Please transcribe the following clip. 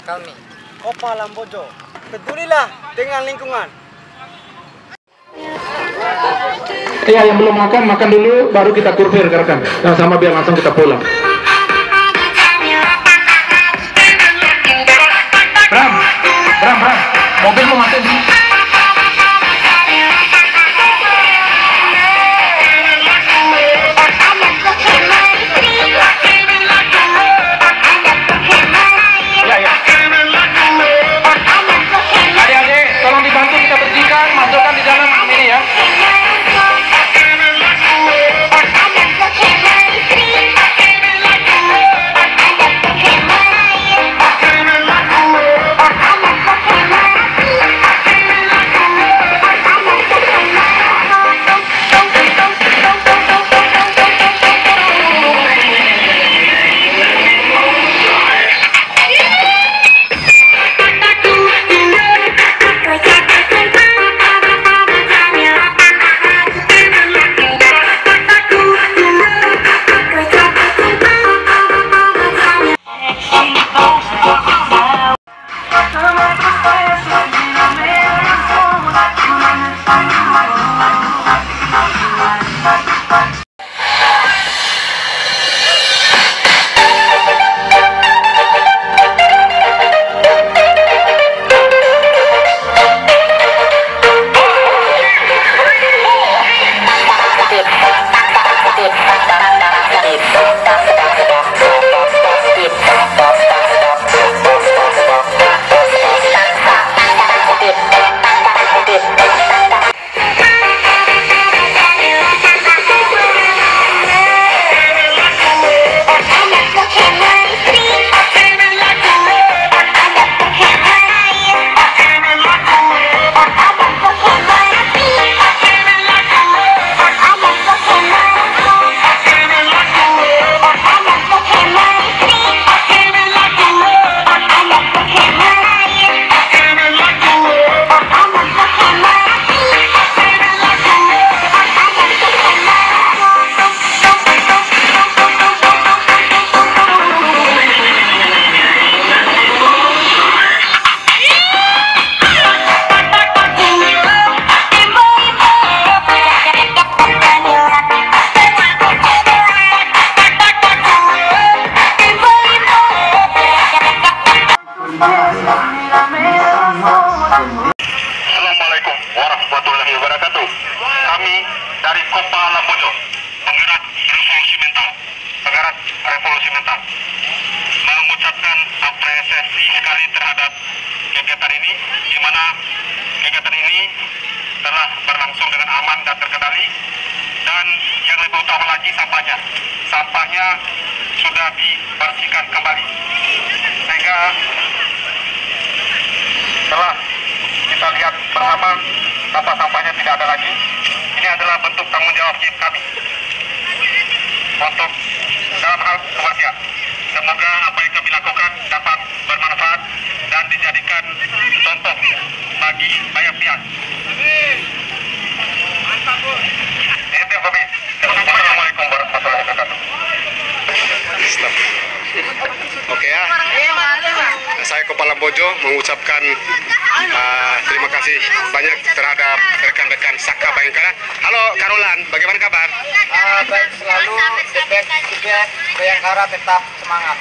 kami. KOPALAMBOJO, pedulilah dengan lingkungan. Iya, yang belum makan dulu, baru kita kurvir rekan. Nah, sama biar langsung kita pulang. Bram, mobil mau mati. Adik-adik, tolong dibantu kita bersihkan, masukkan di dalam ini ya. Assalamualaikum warahmatullahi wabarakatuh. Kami dari KOPALAMBOJO, penggerak revolusi mental, mengucapkan apresiasi sekali terhadap kegiatan ini, di mana kegiatan ini telah berlangsung dengan aman dan terkendali, dan yang lebih utama lagi sampahnya sudah dibersihkan kembali, sehingga setelah kita lihat bersama sampah-sampahnya tidak ada lagi. Ini adalah bentuk tanggung jawab kami untuk dalam hal kebersihan. Semoga apa yang kami lakukan dapat bermanfaat dan dijadikan contoh bagi banyak pihak. Itu kami. Assalamualaikum warahmatullahi wabarakatuh. Oke ya, saya KOPALAMBOJO mengucapkan terima kasih banyak terhadap rekan-rekan Saka Bayangkara. Halo Karolan, bagaimana kabar? Baik selalu, Bayangkara tetap semangat.